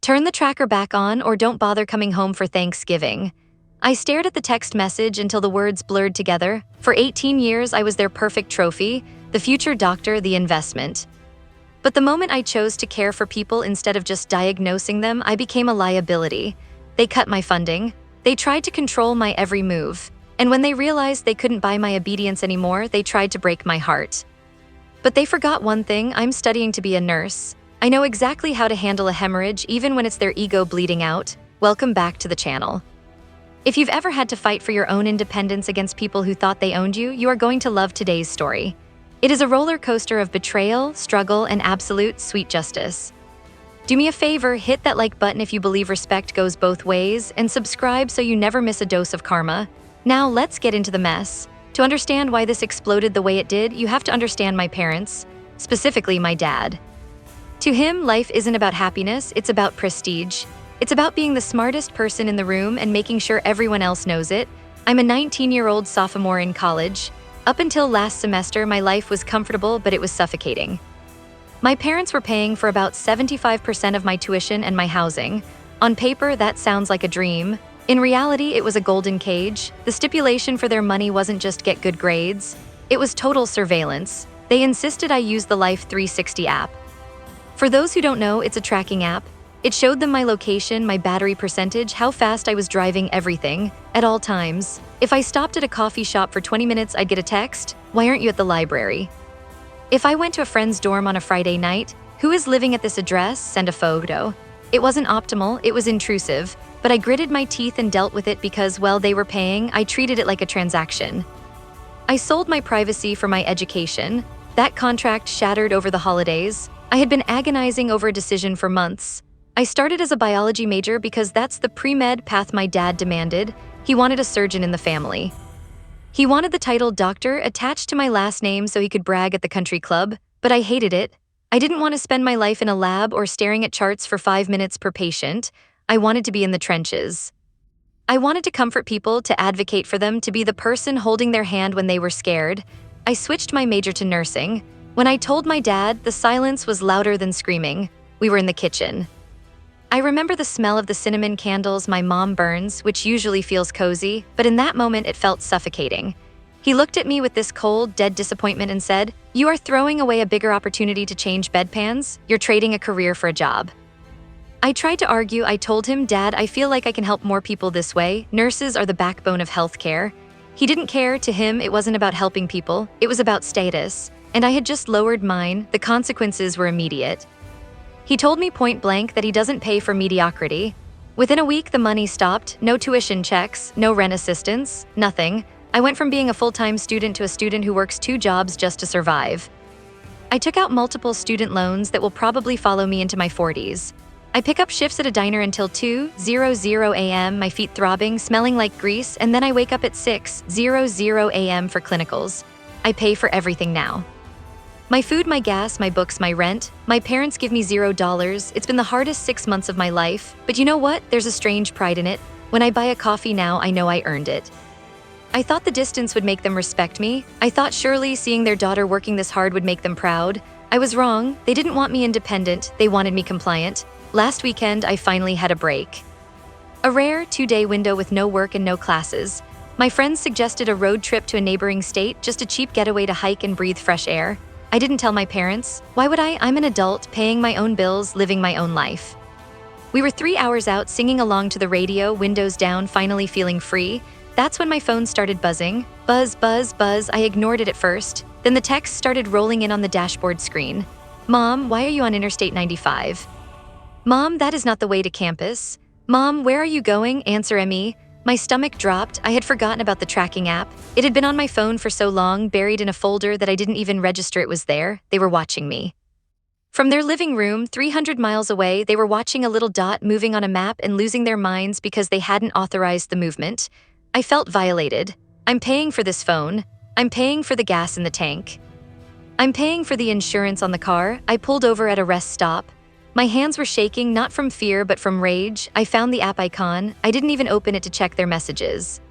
Turn the tracker back on or don't bother coming home for Thanksgiving. I stared at the text message until the words blurred together. For 18 years, I was their perfect trophy, the future doctor, the investment. But the moment I chose to care for people instead of just diagnosing them, I became a liability. They cut my funding. They tried to control my every move. And when they realized they couldn't buy my obedience anymore, they tried to break my heart. But they forgot one thing: I'm studying to be a nurse. I know exactly how to handle a hemorrhage, even when it's their ego bleeding out. Welcome back to the channel. If you've ever had to fight for your own independence against people who thought they owned you, you are going to love today's story. It is a roller coaster of betrayal, struggle, and absolute sweet justice. Do me a favor, hit that like button if you believe respect goes both ways, and subscribe so you never miss a dose of karma. Now let's get into the mess. To understand why this exploded the way it did, you have to understand my parents, specifically my dad. To him, life isn't about happiness, it's about prestige. It's about being the smartest person in the room and making sure everyone else knows it. I'm a 19-year-old sophomore in college. Up until last semester, my life was comfortable, but it was suffocating. My parents were paying for about 75% of my tuition and my housing. On paper, that sounds like a dream. In reality, it was a golden cage. The stipulation for their money wasn't just get good grades. It was total surveillance. They insisted I use the Life 360 app. For those who don't know, it's a tracking app. It showed them my location, my battery percentage, how fast I was driving, everything, at all times. If I stopped at a coffee shop for 20 minutes, I'd get a text, "Why aren't you at the library?" If I went to a friend's dorm on a Friday night, "Who is living at this address?" Send a photo. It wasn't optimal, it was intrusive, but I gritted my teeth and dealt with it because, well, they were paying. I treated it like a transaction. I sold my privacy for my education. That contract shattered over the holidays. I had been agonizing over a decision for months. I started as a biology major because that's the pre-med path my dad demanded. He wanted a surgeon in the family. He wanted the title doctor attached to my last name so he could brag at the country club, but I hated it. I didn't want to spend my life in a lab or staring at charts for 5 minutes per patient. I wanted to be in the trenches. I wanted to comfort people, to advocate for them, to be the person holding their hand when they were scared. I switched my major to nursing. When I told my dad, the silence was louder than screaming. We were in the kitchen. I remember the smell of the cinnamon candles my mom burns, which usually feels cozy, but in that moment it felt suffocating. He looked at me with this cold, dead disappointment and said, "You are throwing away a bigger opportunity to change bedpans. You're trading a career for a job." I tried to argue. I told him, "Dad, I feel like I can help more people this way. Nurses are the backbone of healthcare." He didn't care. To him, it wasn't about helping people, it was about status. And I had just lowered mine. The consequences were immediate. He told me point blank that he doesn't pay for mediocrity. Within a week, the money stopped. No tuition checks, no rent assistance, nothing. I went from being a full-time student to a student who works 2 jobs just to survive. I took out multiple student loans that will probably follow me into my 40s. I pick up shifts at a diner until 2:00 a.m., my feet throbbing, smelling like grease, and then I wake up at 6:00 a.m. for clinicals. I pay for everything now. My food, my gas, my books, my rent. My parents give me $0. It's been the hardest 6 months of my life, but you know what? There's a strange pride in it. When I buy a coffee now, I know I earned it. I thought the distance would make them respect me. I thought surely seeing their daughter working this hard would make them proud. I was wrong. They didn't want me independent, they wanted me compliant. Last weekend, I finally had a break. A rare 2-day window with no work and no classes. My friends suggested a road trip to a neighboring state, just a cheap getaway to hike and breathe fresh air. I didn't tell my parents. Why would I? I'm an adult, paying my own bills, living my own life. We were 3 hours out, singing along to the radio, windows down, finally feeling free. That's when my phone started buzzing. Buzz, buzz, buzz. I ignored it at first. Then the text started rolling in on the dashboard screen. "Mom, why are you on Interstate 95? Mom, that is not the way to campus. Mom, where are you going? Answer me." My stomach dropped. I had forgotten about the tracking app. It had been on my phone for so long, buried in a folder, that I didn't even register it was there. They were watching me. From their living room, 300 miles away, they were watching a little dot moving on a map and losing their minds because they hadn't authorized the movement. I felt violated. I'm paying for this phone. I'm paying for the gas in the tank. I'm paying for the insurance on the car. I pulled over at a rest stop. My hands were shaking, not from fear, but from rage. I found the app icon. I didn't even open it to check their messages.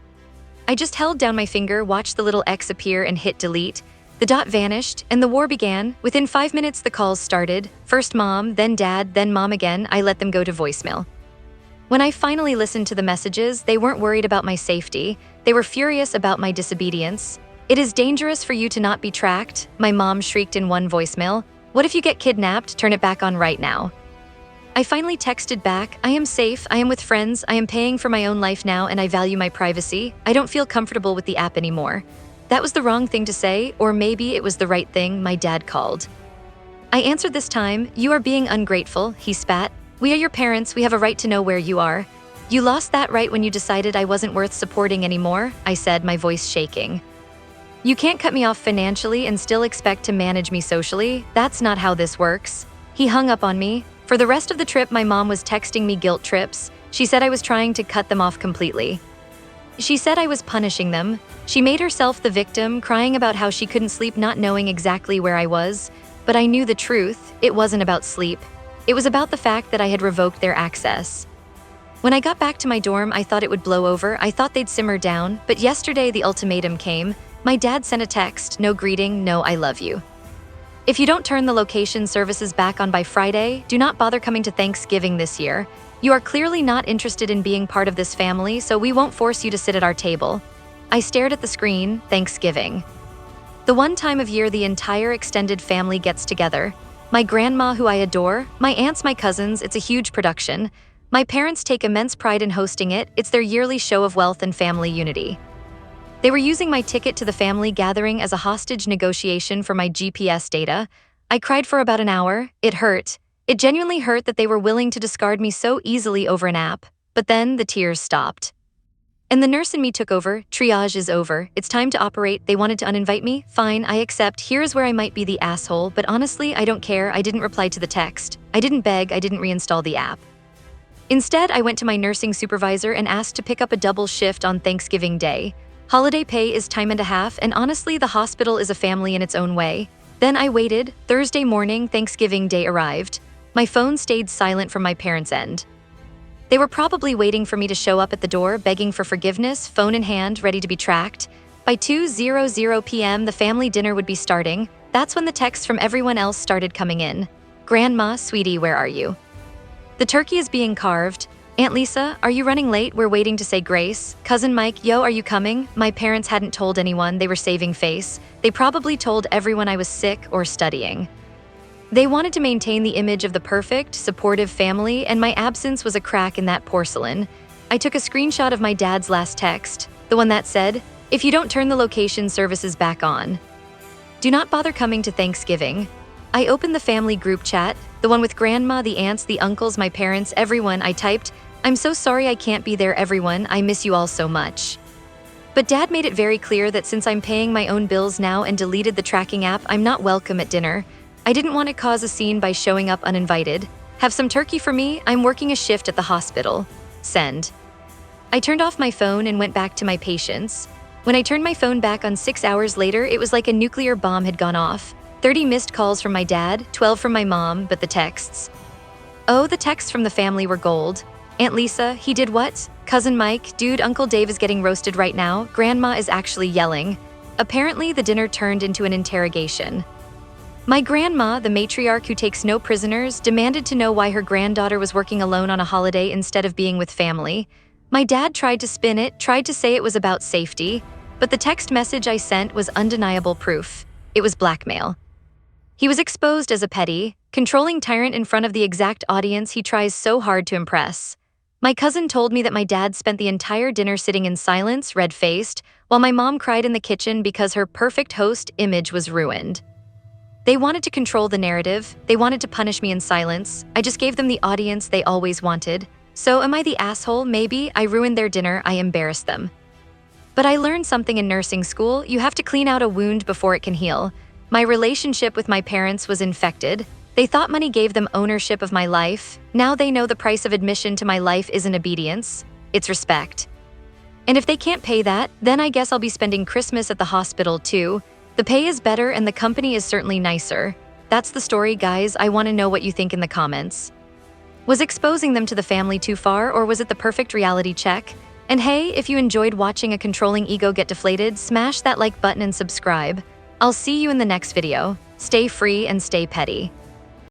I just held down my finger, watched the little X appear, and hit delete. The dot vanished, and the war began. Within 5 minutes, the calls started. First mom, then dad, then mom again. I let them go to voicemail. When I finally listened to the messages, they weren't worried about my safety. They were furious about my disobedience. "It is dangerous for you to not be tracked," my mom shrieked in one voicemail. "What if you get kidnapped? Turn it back on right now." I finally texted back, "I am safe, I am with friends, I am paying for my own life now, and I value my privacy. I don't feel comfortable with the app anymore." That was the wrong thing to say, or maybe it was the right thing. My dad called. I answered this time, "You are being ungrateful," he spat. "We are your parents, we have a right to know where you are." "You lost that right when you decided I wasn't worth supporting anymore," I said, my voice shaking. "You can't cut me off financially and still expect to manage me socially. That's not how this works." He hung up on me. For the rest of the trip, my mom was texting me guilt trips. She said I was trying to cut them off completely. She said I was punishing them. She made herself the victim, crying about how she couldn't sleep, not knowing exactly where I was. But I knew the truth. It wasn't about sleep. It was about the fact that I had revoked their access. When I got back to my dorm, I thought it would blow over. I thought they'd simmer down. But yesterday, the ultimatum came. My dad sent a text, no greeting, no I love you. "If you don't turn the location services back on by Friday, do not bother coming to Thanksgiving this year. You are clearly not interested in being part of this family, so we won't force you to sit at our table." I stared at the screen. Thanksgiving. The one time of year the entire extended family gets together. My grandma, who I adore, my aunts, my cousins, it's a huge production. My parents take immense pride in hosting it. It's their yearly show of wealth and family unity. They were using my ticket to the family gathering as a hostage negotiation for my GPS data. I cried for about an hour. It hurt. It genuinely hurt that they were willing to discard me so easily over an app. But then the tears stopped. And the nurse in me took over. Triage is over. It's time to operate. They wanted to uninvite me? Fine, I accept. Here's where I might be the asshole, but honestly, I don't care. I didn't reply to the text. I didn't beg. I didn't reinstall the app. Instead, I went to my nursing supervisor and asked to pick up a double shift on Thanksgiving Day. Holiday pay is time and a half, and honestly, the hospital is a family in its own way. Then I waited. Thursday morning, Thanksgiving Day arrived. My phone stayed silent from my parents' end. They were probably waiting for me to show up at the door, begging for forgiveness, phone in hand, ready to be tracked. By 2:00 p.m., the family dinner would be starting. That's when the texts from everyone else started coming in. "Grandma, sweetie, where are you? The turkey is being carved. Aunt Lisa, are you running late? We're waiting to say grace. Cousin Mike, yo, are you coming?" My parents hadn't told anyone. They were saving face. They probably told everyone I was sick or studying. They wanted to maintain the image of the perfect, supportive family, and my absence was a crack in that porcelain. I took a screenshot of my dad's last text, the one that said, "If you don't turn the location services back on, do not bother coming to Thanksgiving." I opened the family group chat, the one with grandma, the aunts, the uncles, my parents, everyone. I typed, "I'm so sorry I can't be there, everyone. I miss you all so much." But Dad made it very clear that since I'm paying my own bills now and deleted the tracking app, I'm not welcome at dinner. I didn't want to cause a scene by showing up uninvited. "Have some turkey for me? I'm working a shift at the hospital." Send. I turned off my phone and went back to my patients. When I turned my phone back on 6 hours later, it was like a nuclear bomb had gone off. 30 missed calls from my dad, 12 from my mom, but the texts. Oh, the texts from the family were gold. "Aunt Lisa, he did what? Cousin Mike, dude, Uncle Dave is getting roasted right now. Grandma is actually yelling." Apparently, the dinner turned into an interrogation. My grandma, the matriarch who takes no prisoners, demanded to know why her granddaughter was working alone on a holiday instead of being with family. My dad tried to spin it, tried to say it was about safety, but the text message I sent was undeniable proof. It was blackmail. He was exposed as a petty, controlling tyrant in front of the exact audience he tries so hard to impress. My cousin told me that my dad spent the entire dinner sitting in silence, red-faced, while my mom cried in the kitchen because her perfect host image was ruined. They wanted to control the narrative. They wanted to punish me in silence. I just gave them the audience they always wanted. So am I the asshole? Maybe. I ruined their dinner. I embarrassed them. But I learned something in nursing school. You have to clean out a wound before it can heal. My relationship with my parents was infected. They thought money gave them ownership of my life. Now they know the price of admission to my life isn't obedience. It's respect. And if they can't pay that, then I guess I'll be spending Christmas at the hospital too. The pay is better and the company is certainly nicer. That's the story, guys. I want to know what you think in the comments. Was exposing them to the family too far, or was it the perfect reality check? And hey, if you enjoyed watching a controlling ego get deflated, smash that like button and subscribe. I'll see you in the next video. Stay free and stay petty.